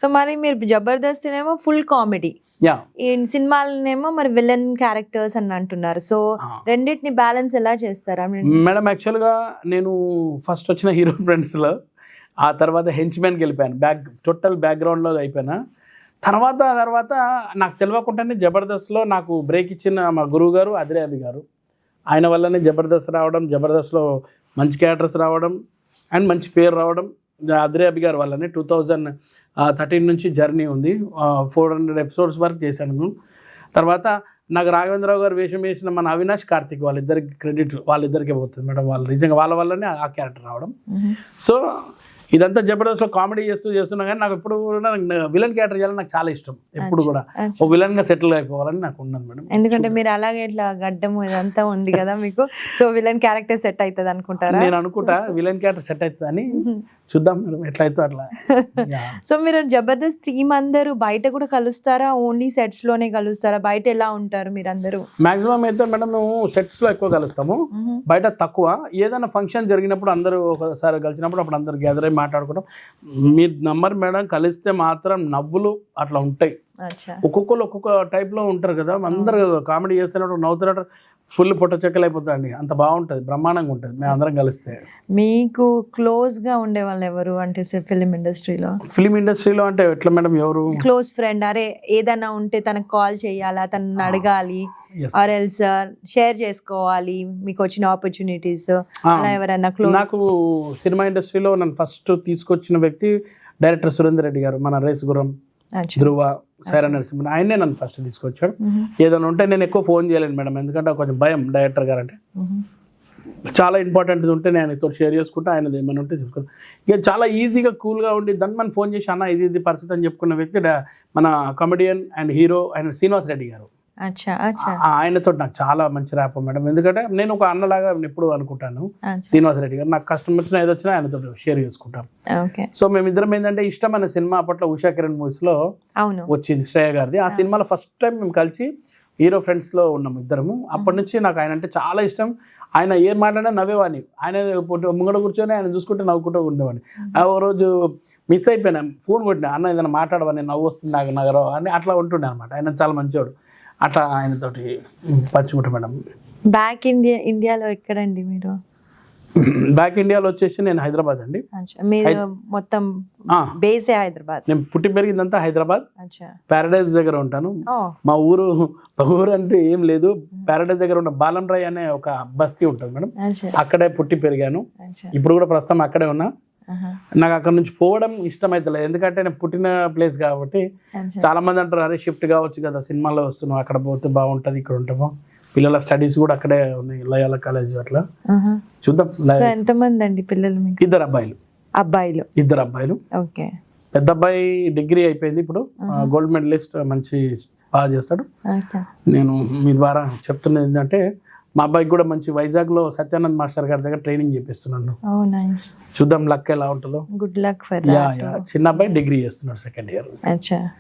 So మరి మీరు జబర్దస్త్ ఏమో ఫుల్ కామెడీ, యా ఈ సినిమాలనేమో మరి విలన్ క్యారెక్టర్స్ అని అంటున్నారు. సో రెండింటిని బ్యాలెన్స్ ఎలా చేస్తారా? మేడం యాక్చువల్గా నేను ఫస్ట్ వచ్చిన హీరో ఫ్రెండ్స్లో, ఆ తర్వాత హెంచ్మెన్కి వెళ్ళిపోయాను, టోటల్ బ్యాక్గ్రౌండ్లో అయిపోయినా. తర్వాత నాకు తెలియకుండానే జబర్దస్త్లో నాకు బ్రేక్ ఇచ్చిన మా గురువు గారు అదిరే అభి గారు, ఆయన వల్లనే జబర్దస్త్ రావడం, జబర్దస్త్లో మంచి క్యారెక్టర్స్ రావడం అండ్ మంచి పేరు రావడం అదిరే అభి గారు వల్లనే. 2013 నుంచి జర్నీ ఉంది, 400 ఎపిసోడ్స్ వరకు చేశాను. తర్వాత నాకు రాఘవేంద్రరావు గారు వేషం వేసిన మన అవినాష్ కార్తిక్ వాళ్ళిద్దరికి క్రెడిట్ వాళ్ళిద్దరికే పోతుంది మేడం. వాళ్ళు నిజంగా వాళ్ళ వల్లనే ఆ క్యారెక్టర్ రావడం. సో ఇదంతా జబర్దస్త్లో కామెడీ చేస్తున్నా కానీ నాకు ఎప్పుడు కూడా విలన్ క్యారెక్టర్ చేయాలని నాకు చాలా ఇష్టం. ఎప్పుడు కూడా ఓ విలన్గా సెటిల్ అయిపోవాలని నాకు ఉన్నది మేడం. ఎందుకంటే మీరు అలాగే ఇట్లా గడ్డము ఇదంతా ఉంది కదా మీకు, సో విలన్ క్యారెక్టర్ సెట్ అవుతుంది అనుకుంటారా? నేను అనుకుంటా విలన్ క్యారెక్టర్ సెట్ అవుతుంది అని, చూద్దాం మేడం ఎట్లా అవుతుందో అట్లా. సో మీరు జబర్దస్త్ టీమ్ అందరూ బయట కూడా కలుస్తారా, ఓన్లీ సెట్స్ లోనే కలుస్తారా? బయట ఎలా ఉంటారు మీరు అందరూ? మాక్సిమం అయితే మేడం మేము సెట్స్ లో ఎక్కువ కలుస్తాము, బయట తక్కువ. ఏదైనా ఫంక్షన్ జరిగినప్పుడు అందరూ ఒకసారి కలిసినప్పుడు అప్పుడు అందరు గ్యాదర్ అయ్యి మాట్లాడుకుంటాం. మీ నంబర్ మేడం కలిస్తే మాత్రం నవ్వులు అట్లా ఉంటాయి. ఒక్కొక్కరు ఒక్కొక్క టైప్ లో ఉంటారు కదా, అందరు కామెడీ చేస్తున్నట్టు నవ్వుతున్నట్టు ఫుల్ పొట్ట చెక్కలు అయిపోతాయండి. అంత బాగుంటుంది, బ్రహ్మాండంగా ఉంటుంది మేము అందరం కలిస్తే. మీకు క్లోజ్ గా ఉండే వాళ్ళు ఎవరు అంటే ఫిలిం ఇండస్ట్రీలో అంటే ఎట్లా మేడం? ఎవరు క్లోజ్ ఫ్రెండ్? అరే ఏదైనా ఉంటే తనకు కాల్ చేయాలా, తనని అడగాలి, ఆర్ ఎల్స్ షేర్ చేసుకోవాలి మీకు వచ్చిన ఆపర్చునిటీస్, అలా ఎవరైనా క్లోజ్? నాకు సినిమా ఇండస్ట్రీలో నన్ను ఫస్ట్ తీసుకొచ్చిన వ్యక్తి డైరెక్టర్ సురేందర్ రెడ్డి గారు, మన రేస్ గురం, ధ్రువ, సైరా నరసింహ, ఆయనే నన్ను ఫస్ట్ తీసుకొచ్చాడు. ఏదైనా ఉంటే నేను ఎక్కువ ఫోన్ చేయలేను మేడం, ఎందుకంటే కొంచెం భయం డైరెక్టర్ గారు అంటే. చాలా ఇంపార్టెంట్ ఉంటే నేను ఆయనతో షేర్ చేసుకుంటా, ఆయనది ఏమైనా ఉంటే చెప్పుకుంటాను. ఇక చాలా ఈజీగా కూల్గా ఉండి దాన్ని మనం ఫోన్ చేసి అన్న ఇది పరిస్థితి అని చెప్పుకున్న వ్యక్తి మన కమెడియన్ అండ్ హీరో ఆయన శ్రీనివాస్ రెడ్డి గారు. ఆయనతో నాకు చాలా మంచి ర్యాప్ మేడం, ఎందుకంటే నేను ఒక అన్నలాగా ఎప్పుడు అనుకుంటాను. శ్రీనివాస్ రెడ్డి గారు నాకు కష్టం వచ్చినా ఏది వచ్చినా ఆయనతో షేర్ చేసుకుంటాం. సో మేమిద్దరం ఏంటంటే ఇష్టం అనే సినిమా అప్పట్లో ఉషా కిరణ్ మూవీస్ లో వచ్చింది, శ్రేయ గారిది. ఆ సినిమాలో ఫస్ట్ టైం మేము కలిసి హీరో ఫ్రెండ్స్ లో ఉన్నాము ఇద్దరము. అప్పటి నుంచి నాకు ఆయన అంటే చాలా ఇష్టం. ఆయన ఏం మాట్లాడినా నవ్వేవాడిని, ఆయన ముంగడ కూర్చొని ఆయన చూసుకుంటే నవ్వుకుంటూ ఉండేవాడిని. ఓ రోజు మిస్ అయిపోయినా, ఫోన్ కొట్టినా, అన్న ఏదైనా మాట్లాడవని, నవ్వు వస్తుంది నాకు నగరం అని అట్లా ఉంటుండే అనమాట. ఆయన చాలా మంచివాడు. అట్లా ఆయనతోటి పంచుకుంటా మేడం. బ్యాక్ ఇండియాలో ఎక్కడండి మీరు? బ్యాక్ ఇండియాలో వచ్చేసి నేను హైదరాబాద్ అండి. మీరు మొత్తం బేసే హైదరాబాద్? నేను పుట్టి పెరిగిందంతా హైదరాబాద్, ప్యారడైజ్ దగ్గర ఉంటాను. మా ఊరు అంటే ఏం లేదు, ప్యారడైజ్ దగ్గర ఉన్న బాలంరాయ్ అనే ఒక బస్తీ ఉంటుంది మేడం, అక్కడే పుట్టి పెరిగాను. ఇప్పుడు కూడా ప్రస్తుతం అక్కడే ఉన్నా. నాకు అక్కడ నుంచి పోవడం ఇష్టం అవుతలేదు, ఎందుకంటే నేను పుట్టిన ప్లేస్ కాబట్టి. చాలా మంది అంటారు అరే షిఫ్ట్ కావచ్చు కదా, సినిమాలో వస్తున్నావు, అక్కడ పోతే బాగుంటుంది, ఇక్కడ ఉంటాము. పిల్లల స్టడీస్ కూడా అక్కడే ఉన్నాయి, లయాల కాలేజ్ అట్లా. చూద్దాం. ఎంతమంది అండి పిల్లలు? ఇద్దరు అబ్బాయిలు. ఇద్దరు అబ్బాయిలు. పెద్ద అబ్బాయి డిగ్రీ అయిపోయింది, ఇప్పుడు గోల్డ్ మెడలిస్ట్, మంచి బాగా చేస్తాడు. నేను మీ ద్వారా చెప్తున్నది ఏంటంటే మా అబ్బాయికి కూడా మంచి వైజాగ్లో సత్యానంద్ మాస్టర్ గారి దగ్గర ట్రైనింగ్ చేపిస్తున్నాను. చూద్దాం లక్ ఎలా ఉంటుందో. గుడ్ లక్ ఫర్ చిన్న అబ్బాయి డిగ్రీ చేస్తున్నాడు, 2nd ఇయర్.